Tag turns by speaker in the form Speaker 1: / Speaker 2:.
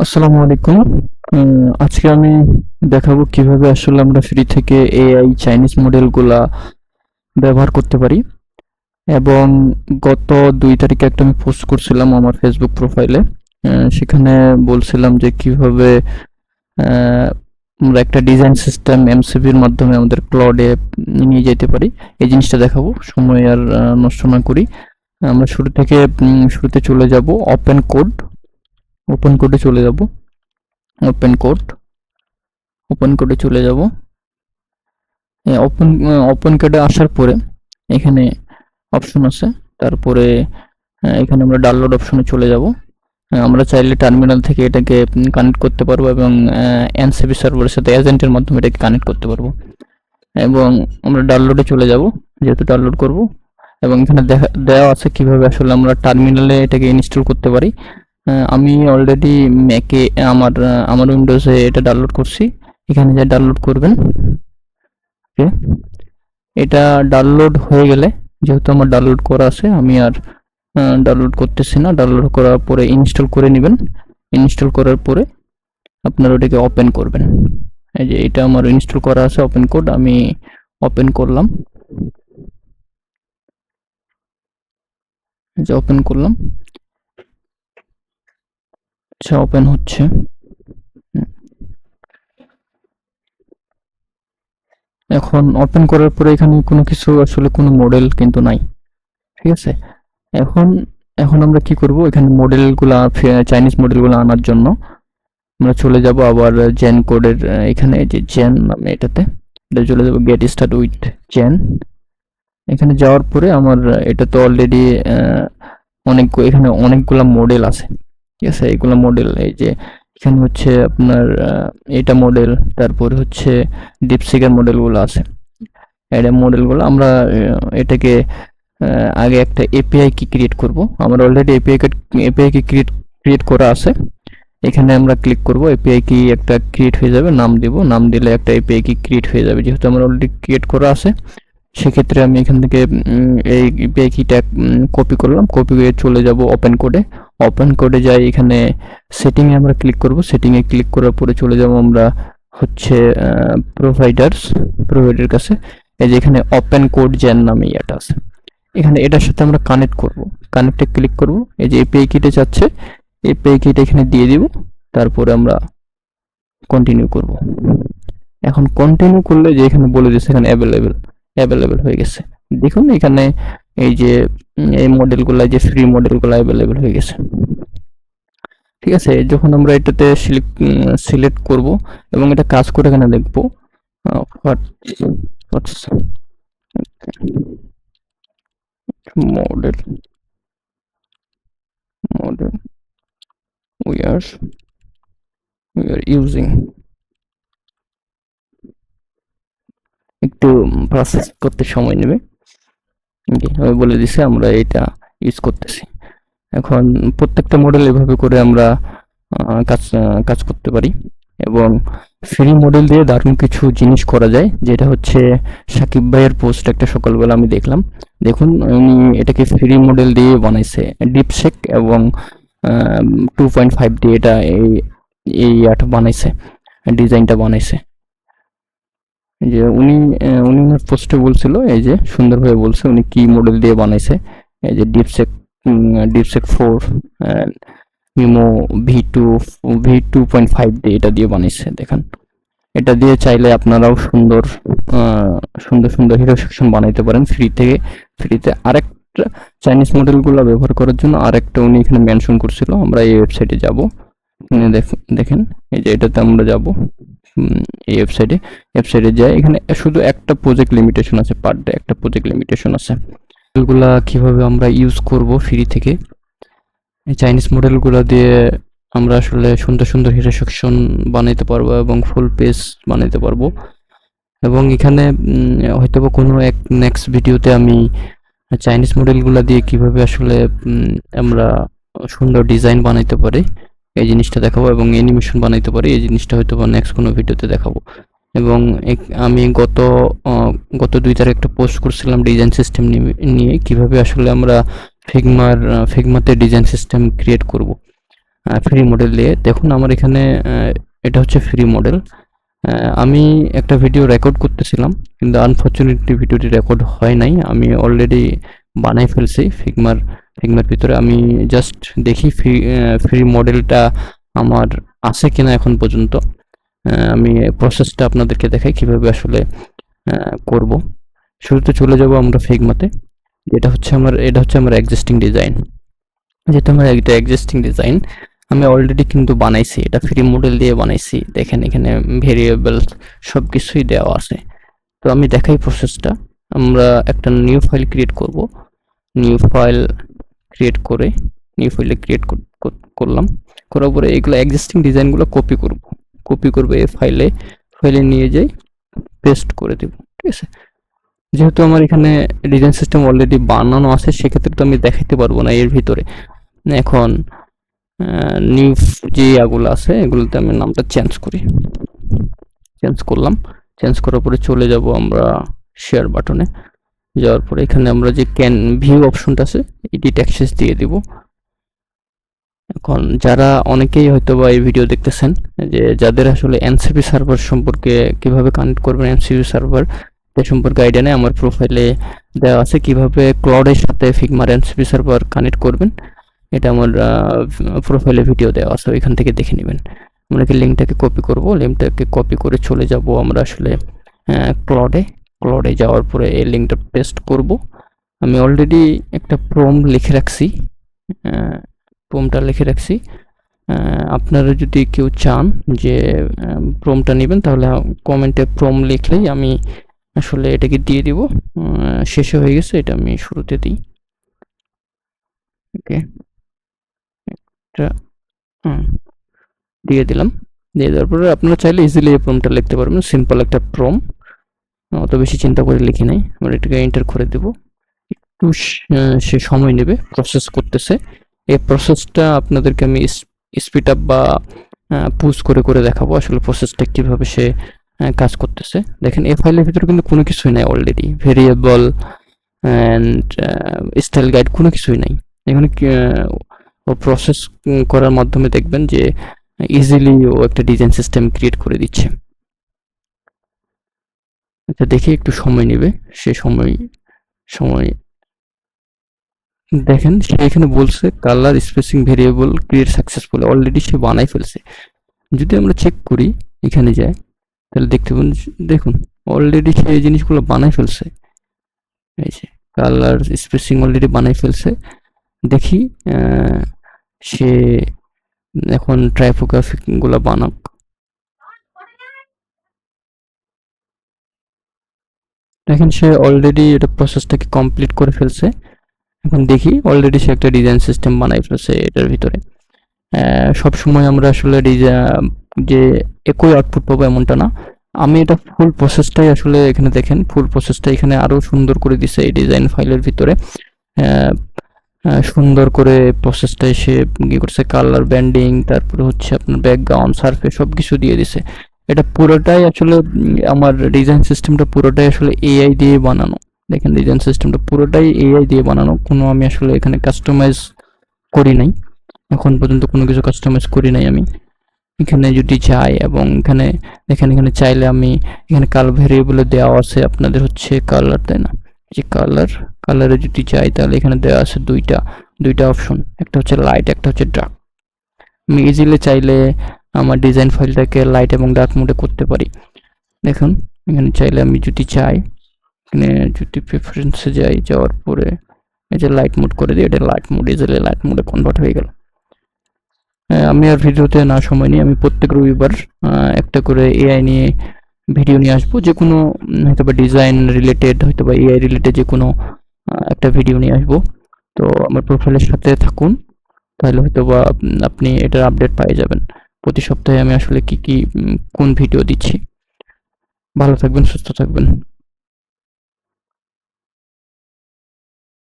Speaker 1: আসসালামু আলাইকুম। আজকে আমি দেখাবো কিভাবে আসলে আমরা ফ্রি থেকে এআই চাইনিজ মডেলগুলা ব্যবহার করতে পারি। এবং গত 2 তারিখে একটা আমি পোস্ট করছিলাম আমার ফেসবুক প্রোফাইলে। সেখানে বলছিলাম যে কিভাবে আহ, আমরা একটা ডিজাইন সিস্টেম এমসিভির মাধ্যমে আমাদের ক্লাউডে নিয়ে যেতে পারি। এই জিনিসটা দেখাবো, সময় আর নষ্ট না করি। আমরা শুরুতে চলে যাব ওপেন কোডে চলে যাব। ওপেন কোড ওপেন কোডে চলে যাব। ওপেন ওপেন কোডে আসার পরে এখানে অপশন আছে। তারপরে এখানে আমরা ডাউনলোড অপশনে চলে যাব। আমরা চাইলে টার্মিনাল থেকে এটাকে কানেক্ট করতে পারবো এবং এনসিপি সার্ভারের সাথে এজেন্টের মাধ্যমে এটাকে কানেক্ট করতে পারবো। এবং আমরা ডাউনলোডে চলে যাব, যেহেতু ডাউনলোড করব। এবং এখানে দেওয়া আছে কিভাবে আসলে আমরা টার্মিনালে এটাকে ইনস্টল করতে পারি। আমি অলরেডি ম্যাকে আমার উইন্ডোজে এটা ডাউনলোড করছি। এখানে যা ডাউনলোড করবেন। ওকে, এটা ডাউনলোড হয়ে গেলে, যেহেতু আমার ডাউনলোড করা আছে, আমি আর ডাউনলোড করতেছি না। ডাউনলোড করার পরে ইনস্টল করে নেবেন। ইনস্টল করার পরে আপনারা ওটাকে ওপেন করবেন। এই যে এটা আমার ইনস্টল করা আছে, ওপেন কোড আমি ওপেন করলাম। যে ওপেন করলাম, আচ্ছা ওপেন হচ্ছে। এখন ওপেন করার পরে এখানে কোনো কিছু আসলে কোনো মডেল কিন্তু নাই, ঠিক আছে। এখন এখন আমরা কি করব, এখানে মডেলগুলো চাইনিজ মডেলগুলো আনার জন্য আমরা চলে যাব আবার জেন কোডের এখানে, যে জেন নামে এটা চলে যাব গেট স্টার্ট উইথ জেন। এখানে যাওয়ার পরে আমার এটা তো অলরেডি এখানে অনেকগুলা মডেল আছে, ঠিক আছে। এইগুলা মডেল, এই যে এখানে হচ্ছে আপনার এটা মডেল, তারপরে হচ্ছে ডিপসিকের মডেলগুলো আছে। এটা মডেলগুলো আমরা এটাকে আগে একটা এপিআই কি ক্রিয়েট করব। আমার অলরেডি এপিআই কি ক্রিয়েট করা আছে। এখানে আমরা ক্লিক করব, এপিআই কি একটা ক্রিয়েট হয়ে যাবে, নাম দিব। নাম দিলে একটা এপিআই কি ক্রিয়েট হয়ে যাবে, যেহেতু আমার অলরেডি ক্রিয়েট করা আছে। সেক্ষেত্রে আমি এখান থেকে এই এপিআই কিটা কপি করলাম। কপি করে চলে যাব ওপেন কোডে। ওপেন কোডে যাই, এখানে সেটিংয়ে আমরা ক্লিক করব। সেটিংয়ে ক্লিক করার পরে চলে যাব আমরা হচ্ছে প্রোভাইডার কাছে। এই যে এখানে ওপেন কোড জেন নামে এটা আছে। এখানে এটার সাথে আমরা কানেক্ট করব। কানেক্টে ক্লিক করব। এই যে এপিআই কিটা চাচ্ছে, এপিআই কিটা এখানে দিয়ে দিব। তারপরে আমরা কন্টিনিউ করব। এখন কন্টিনিউ করলে যে এখানে বলে দিচ্ছে এখানে অ্যাভেলেবেল হয়ে গেছে। দেখুন এখানে এই যে এই মডেলগুলো, যে ফ্রি মডেলগুলো অ্যাভেলেবেল হয়ে গেছে, ঠিক আছে। যখন আমরা এটাতে সিলেক্ট করব এবং এটা কাজ করে এখানে দেখব model model we are using, একটু প্রসেস করতে সময় নেবে। আমি বলে দিছি আমরা এটা ইউজ করতেছি। এখন প্রত্যেকটা মডেল এভাবে করে আমরা কাজ করতে পারি। এবং ফ্রি মডেল দিয়ে দারুণ কিছু জিনিস করা যায়, যেটা হচ্ছে সাকিব ভাইয়ের পোস্ট একটা সকালবেলা আমি দেখলাম। দেখুন উনি এটাকে ফ্রি মডেল দিয়ে বানাইছে, ডিপসেক এবং 2.5 দিয়ে এটা এই বানাইছে, ডিজাইনটা বানাইছে। যে উনি ওনার পোস্টে বলছিল, এই যে সুন্দরভাবে বলছে উনি কি মডেল দিয়ে বানাইছে। এই যে ডিপসেক 4 মিমো V2.5 দিয়ে এটা দিয়ে বানিয়েছে। দেখেন, এটা দিয়ে চাইলে আপনারাও সুন্দর হিরো সেকশন বানাইতে পারেন ফ্রিতে। আরেকটা চাইনিজ মডেলগুলো ব্যবহার করার জন্য আরেকটা উনি এখানে মেনশন করছিল। আমরা এই ওয়েবসাইটে যাব। দেখেন এই যে এটাতে আমরা যাব। এই ওয়েবসাইটে যাই, এখানে শুধু একটা প্রজেক্ট লিমিটেশন আছে, পার ডে একটা প্রজেক্ট লিমিটেশন আছে। এগুলা কিভাবে আমরা ইউজ করব ফ্রি থেকে, এই চাইনিজ মডেলগুলো দিয়ে আমরা আসলে সুন্দর হিরো সেকশন বানাইতে পারবো এবং ফুল পেজ বানাইতে পারবো। এবং এখানে হয়তোবা কোনো এক নেক্সট ভিডিওতে আমি চাইনিজ মডেলগুলো দিয়ে কিভাবে আসলে আমরা সুন্দর ডিজাইন বানাইতে পারি এই জিনিসটা দেখাবো, এবং অ্যানিমেশন বানাইতে পারি এই জিনিসটা হয়তোবা নেক্সট কোনো ভিডিওতে দেখাবো। এবং আমি গত 2 তারিখ একটা পোস্ট করছিলাম ডিজাইন সিস্টেম নিয়ে, কিভাবে আসলে আমরা ফিগমাতে ডিজাইন সিস্টেম ক্রিয়েট করব। ফ্রি মডেল দিয়ে। দেখুন আমার এখানে এটা হচ্ছে ফ্রি মডেল। আমি একটা ভিডিও রেকর্ড করতেছিলাম, কিন্তু আনফরচুনেটলি ভিডিওটি রেকর্ড হয় নাই। আমি অলরেডি বানাই ফেলছি ফিগমার ভিতরে। আমি জাস্ট দেখি ফ্রি মডেলটা আমার আছে কিনা এখন পর্যন্ত। আমি প্রসেসটা আপনাদেরকে দেখাই কিভাবে আসলে করব। শুরুতে চলে যাব আমরা ফিগমাতে। এটা হচ্ছে আমার এক্সিস্টিং ডিজাইন। যেহেতু আমার একটা এক্সিস্টিং ডিজাইন আমি অলরেডি কিন্তু বানাইছি, এটা ফ্রি মডেল দিয়ে বানাইছি। দেখেন এখানে ভেরিয়েবল সব কিছুই দেওয়া আছে। তো আমি দেখাই প্রসেসটা। আমরা একটা নিউ ফাইল ক্রিয়েট করব। নিউ ফাইল ক্রিয়েট করে নিউ ফাইলে ক্রিয়েট করলাম। করার পরে এগুলো এক্সিস্টিং ডিজাইনগুলো কপি করবো এই ফাইলে নিয়ে যাই পেস্ট করে দেব। ঠিক আছে, যেহেতু আমার এখানে ডিজাইন সিস্টেম অলরেডি বানানো আছে সেক্ষেত্রে তো আমি দেখাতে পারবো না এর ভিতরে। এখন নিউ যে ইয়াগুলো আছে এগুলোতে আমি নামটা চেঞ্জ করলাম। চেঞ্জ করার পরে চলে যাব আমরা শেয়ার বাটনে। যাওয়ার পরে এখানে আমরা যে ক্যান ভিউ অপশনটা আছে এডিট অ্যাক্সেস দিয়ে দিব। এখন যারা অনেকেই হয়তো বা এই ভিডিও দেখতেছেন, যে যাদের আসলে এনসিপি সার্ভার সম্পর্কে কিভাবে কানেক্ট করবেন, এনসিপি সার্ভার এ সম্পর্কে আইডিয়া নেই, আমার প্রোফাইলে দেওয়া আছে কিভাবে ক্লাউডের সাথে ফিগমার এনসিপি সার্ভার কানেক্ট করবেন। এটা আমার প্রোফাইলে ভিডিও দেওয়া আছে, ওইখান থেকে দেখে নেবেন। আমরা কি লিঙ্কটাকে কপি করব, লিঙ্কটাকে কপি করে চলে যাব আমরা আসলে ক্লাউডে যাওয়ার পরে এই লিঙ্কটা পেস্ট করব। আমি অলরেডি একটা প্রম্পট লিখে রাখছি। আপনারা যদি কেউ চান যে প্রম্পটটা নেবেন তাহলে কমেন্টে প্রম্পট লিখলেই আমি আসলে এটাকে দিয়ে দিব। শেষে হয়ে গেছে, এটা আমি শুরুতে দিই। ওকে, এটা দিয়ে দিলাম। দিয়ে দেওয়ার পরে আপনারা চাইলে ইজিলি এই প্রম্পটটা লিখতে পারবেন। সিম্পল একটা প্রম্পট, অত বেশি চিন্তা করে লিখি নাই। আমরা এটাকে এন্টার করে দেব। একটু সে সময় নেবে, প্রসেস করতেছে। এই প্রসেসটা আপনাদেরকে আমি স্পিড আপ বা পুশ করে দেখাবো আসলে প্রসেসটা কিভাবে সে কাজ করতেছে। দেখেন এই ফাইলের ভিতরে কিন্তু কোনো কিছুই নাই, already variable and style guide কোনো কিছুই নাই এখানে। ও প্রসেস করার মাধ্যমে দেখবেন যে ইজিলি ও একটা ডিজাইন সিস্টেম ক্রিয়েট করে দিচ্ছে। আচ্ছা দেখি একটু সময় নেবে, সে সময় দেখেন সে এখানে বলছে colour spacing variable create successful, already সে বানাই ফেলছে। যদি আমরা চেক করি এখানে যাই তাহলে দেখতে পাবেন, দেখুন অলরেডি সে এই জিনিসগুলো বানাই ফেলছে। এই যে কালার স্পেসিং অলরেডি বানাই ফেলছে। দেখি সে এখন টাইপোগ্রাফিক গুলো বানাক। দেখেন সে অলরেডি এটা প্রসেসটাকে কমপ্লিট করে ফেলছে। এখন দেখি অলরেডি সে একটা ডিজাইন সিস্টেম বানাই ফেলছে এটার ভিতরে। সব সময় আমরা আসলে যে একই আউটপুট পাবো এমনটা না। আমি এটা ফুল প্রসেসটাই আসলে এখানে দেখেন, ফুল প্রসেসটা এখানে আরো সুন্দর করে দিছে এই ডিজাইন ফাইলের ভিতরে। সুন্দর করে প্রসেসটা সে কি করছে, কালার ব্যান্ডিং, তারপরে হচ্ছে আপনার ব্যাকগ্রাউন্ড সারফেস সব কিছু দিয়ে দিছে। এটা পুরোটাই আসলে আমার ডিজাইন সিস্টেমটা পুরোটাই আসলে এআই দিয়ে বানানো। দেখেন ডিজাইন সিস্টেমটা পুরোটাই এআই দিয়ে বানানো, কোনো আমি আসলে এখানে কাস্টমাইজ করি নাই। এখন পর্যন্ত কোনো কিছু কাস্টমাইজ করি নাই আমি। এখানে যদি যাই এবং এখানে দেখেন, এখানে চাইলে আমি এখানে কালার ভেরিয়েবলে দেওয়া আছে আপনাদের হচ্ছে কালার, তাই না? যে কালারে যদি যাই তাহলে এখানে দেওয়া আছে দুইটা অপশন, একটা হচ্ছে লাইট, একটা হচ্ছে ডার্ক। আমি ইজিলি চাইলে আমার ডিজাইন ফাইলটাকে লাইট এবং ডার্ক মোডে করতে পারি। দেখুন এখানে চাইলে আমি যদি চাই, এখানে যদি প্রেফারেন্সে যাওয়ার পরে এই যে লাইট মোড করে দিই, এটা লাইট মোড, ইজিলি লাইট মোডে কনভার্ট হয়ে গেল। আমি আর ভিডিওতে না সময় নিই, আমি প্রত্যেক রবিবার একটা করে এআই নিয়ে ভিডিও নিয়ে আসবো। যে কোনো হয়তোবা ডিজাইন রিলেটেড, হয়তোবা এআই রিলেটেড যে কোনো একটা ভিডিও নিয়ে আসবো। তো আমার প্রোফাইলের সাথে থাকুন, তাহলে হয়তোবা আপনি এটার আপডেট পেয়ে যাবেন। প্রতি সপ্তাহে আমি আসলে কি কোন ভিডিও দিচ্ছি। ভালো থাকবেন, সুস্থ থাকবেন।